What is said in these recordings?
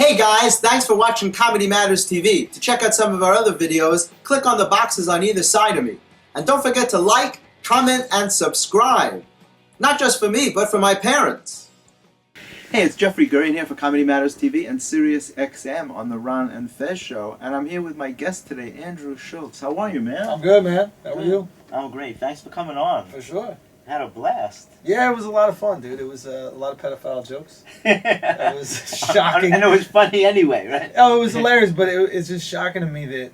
Hey guys, thanks for watching Comedy Matters TV. To check out some of our other videos, click on the boxes on either side of me. And don't forget to like, comment, and subscribe. Not just for me, but for my parents. Hey, it's Jeffrey Gurian here for Comedy Matters TV and Sirius XM on the Ron and Fez Show. And I'm here with my guest today, Andrew Schulz. How are you, man? I'm good, man. How are you? I'm great. Thanks for coming on. For sure. Had a blast. Yeah, it was a lot of fun, dude. It was a lot of pedophile jokes. It was shocking. And it was funny anyway, right? Oh, it was hilarious, but it's just shocking to me that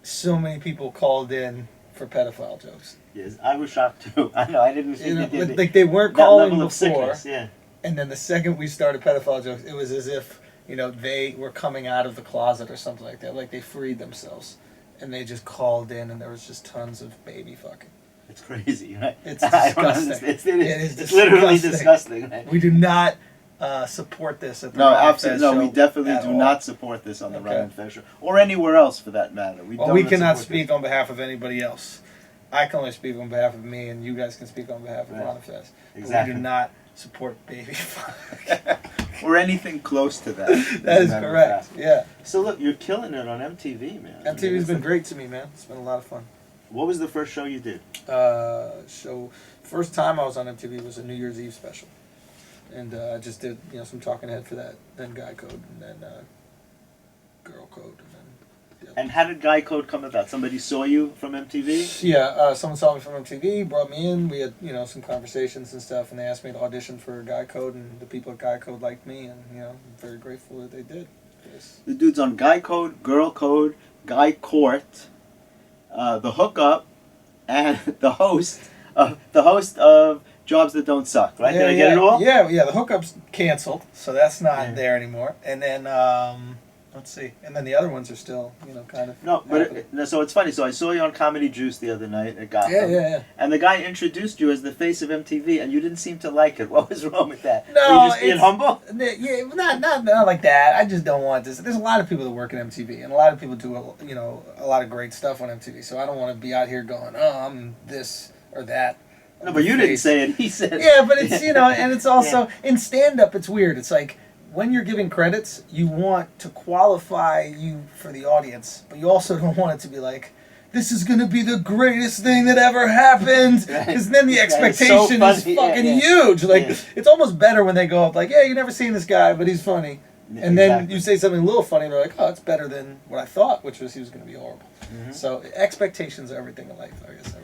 so many people called in for pedophile jokes. Yes, I was shocked too. I know, I didn't see like they weren't that calling level before. of sickness, yeah. And then the second we started pedophile jokes, it was as if, they were coming out of the closet or something like that. Like they freed themselves. And they just called in and there was just tons of baby fucking. It's crazy, right? It's disgusting. It's literally disgusting. Right? We do not support this at the No, Ron and absolutely. Fez No, show we definitely at do all. not support this on the Okay. Ron and Fez Show. Or anywhere else for that matter. We cannot speak on behalf of anybody else. I can only speak on behalf of me, and you guys can speak on behalf of Ron and Fez. Exactly. We do not support baby fuck. Or anything close to that. That is correct. Yeah. So look, you're killing it on MTV, man. MTV's been great to me, man. It's been a lot of fun. What was the first show you did? First time I was on MTV was a New Year's Eve special, and I just did some talking head for that, then Guy Code, and then Girl Code, and then. Yeah. And how did Guy Code come about? Somebody saw you from MTV? Yeah, someone saw me from MTV, brought me in. We had some conversations and stuff, and they asked me to audition for Guy Code, and the people at Guy Code liked me, and I'm very grateful that they did. The dude's on Guy Code, Girl Code, Guy Court, the hookup, and the host of Jobs That Don't Suck. Right? Did I get it all? Yeah. The hookup's canceled, so that's not there anymore. And then let's see, and then the other ones are still kind of. No, but so it's funny. So I saw you on Comedy Juice the other night at Gotham. Yeah. And the guy introduced you as the face of MTV, and you didn't seem to like it. What was wrong with that? No, were you just being humble? Yeah, not like that. I just don't want this. There's a lot of people that work at MTV, and a lot of people do a lot of great stuff on MTV. So I don't want to be out here going, oh, I'm this or that. No, but you didn't say it. He said it. Yeah, but it's and it's also in stand-up. It's weird. It's like when you're giving credits, you want to qualify you for the audience, but you also don't want it to be like, this is going to be the greatest thing that ever happened. Because then the expectation is fucking huge. Like, it's almost better when they go up like, yeah, you've never seen this guy, but he's funny. And then you say something a little funny, and they're like, oh, it's better than what I thought, which was he was going to be horrible. Mm-hmm. So expectations are everything in life, I guess.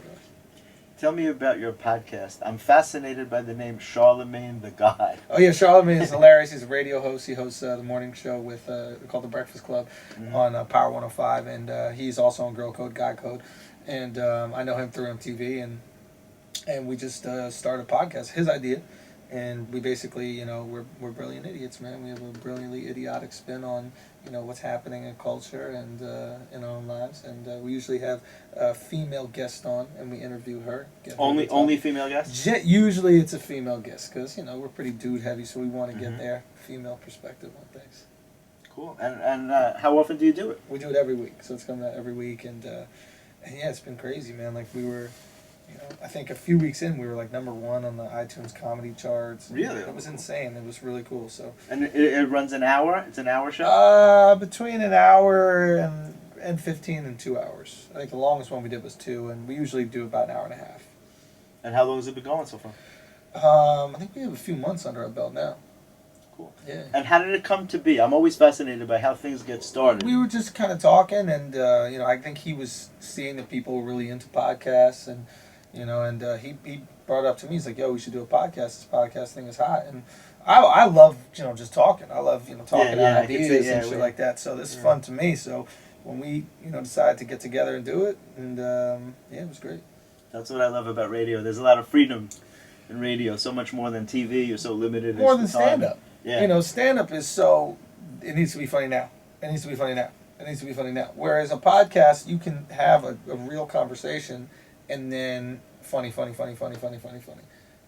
Tell me about your podcast. I'm fascinated by the name Charlemagne the God. Oh yeah, Charlemagne is hilarious. He's a radio host. He hosts the morning show with called The Breakfast Club on Power 105, and he's also on Girl Code, Guy Code, and I know him through MTV, and we just started a podcast. His idea, and we basically we're brilliant idiots, man. We have a brilliantly idiotic spin on what's happening in culture and in our own lives, and we usually have a female guest on, and we interview her. Only female guests? Usually it's a female guest, because we're pretty dude heavy, so we want to get their female perspective on things. Cool. And how often do you do it? We do it every week, so it's coming out every week, and yeah, it's been crazy, man. Like we were, I think a few weeks in, we were like #1 on the iTunes comedy charts. Really? It was insane. It was really cool. So. And it runs an hour? It's an hour show? Between an hour and 15 and 2 hours. I think the longest one we did was 2, and we usually do about an hour and a half. And how long has it been going so far? I think we have a few months under our belt now. Cool. Yeah. And how did it come to be? I'm always fascinated by how things get started. We were just kind of talking, and I think he was seeing that people were really into podcasts, and he brought it up to me. He's like, "Yo, we should do a podcast. This podcast thing is hot." And I love just talking. I love talking out ideas and shit like that. So this is fun to me. So when we decided to get together and do it, and it was great. That's what I love about radio. There's a lot of freedom in radio. So much more than TV. You're so limited. More than stand-up. Yeah. Stand-up is so, it needs to be funny now. It needs to be funny now. It needs to be funny now. Whereas a podcast, you can have a real conversation and then funny.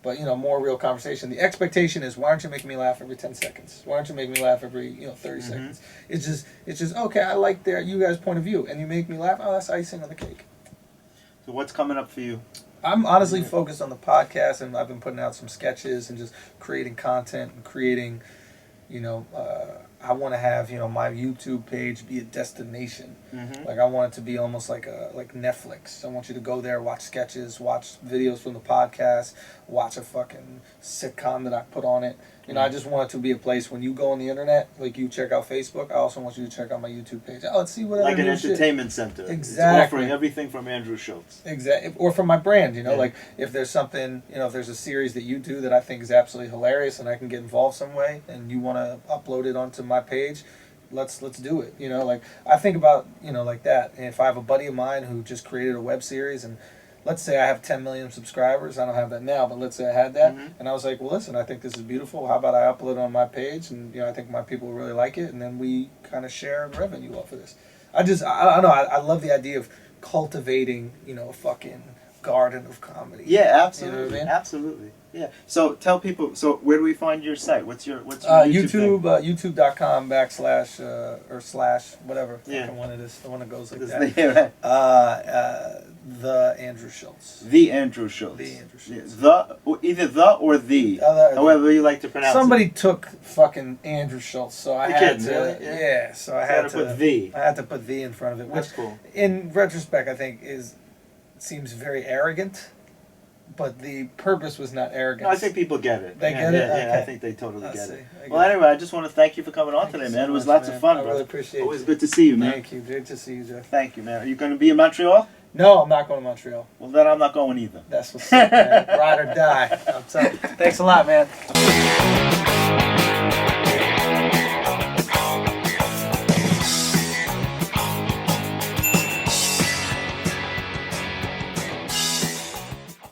But, more real conversation. The expectation is, why aren't you making me laugh every 10 seconds? Why aren't you making me laugh every, 30 seconds? It's just, okay, I like you guys' point of view, and you make me laugh. Oh, that's icing on the cake. So what's coming up for you? I'm honestly focused on the podcast, and I've been putting out some sketches and just creating content and creating, I want to have, you know, my YouTube page be a destination. Mm-hmm. Like I want it to be almost like Netflix. I want you to go there, watch sketches, watch videos from the podcast, watch a fucking sitcom that I put on it. You know, I just want it to be a place when you go on the internet, like you check out Facebook, I also want you to check out my YouTube page. Oh, let's see what Like an entertainment center. Exactly. It's offering everything from Andrew Schulz. Exactly. Or from my brand, you know, Yeah. like if there's something, you know, if there's a series that you do that I think is absolutely hilarious and I can get involved some way and you want to upload it onto my page, let's do it. You know, like I think about, you know, like that. And if I have a buddy of mine who just created a web series and let's say I have 10 million subscribers, I don't have that now, but let's say I had that, and I was like, well, listen, I think this is beautiful. How about I upload it on my page, and you know, I think my people will really like it, and then we kind of share revenue off of this. I don't know. I love the idea of cultivating, you know, a fucking garden of comedy. Yeah, absolutely, You know what I mean? absolutely. Yeah. So tell people. So where do we find your site? What's your YouTube, YouTube? YouTube.com / or slash whatever Yeah. fucking one it is, the one that goes like This that. thing, right? The Andrew Schulz. The Andrew Schulz. The Andrew Schulz. Yeah, either the or the. However you like to pronounce Somebody it. took fucking Andrew Schulz, so I You're had kidding, to. really? Yeah, so I So had to put the. I had to put the in front of it, which, That's cool. in retrospect, I think seems very arrogant. But the purpose was not arrogance. No, I think people get it. They get it? Yeah, Okay. I think they totally I get see. it. I get Well, it. anyway, I just want to thank you for coming on Thank today, you man. so It was much, lots of fun, I bro. really appreciate it. Always good to see you, man. Thank you. Great to see you, Jeff. Thank you, man. Are you going to be in Montreal? No, I'm not going to Montreal. Well, then I'm not going either. That's what's up, man. Ride or die. I'm telling you. Thanks a lot, man.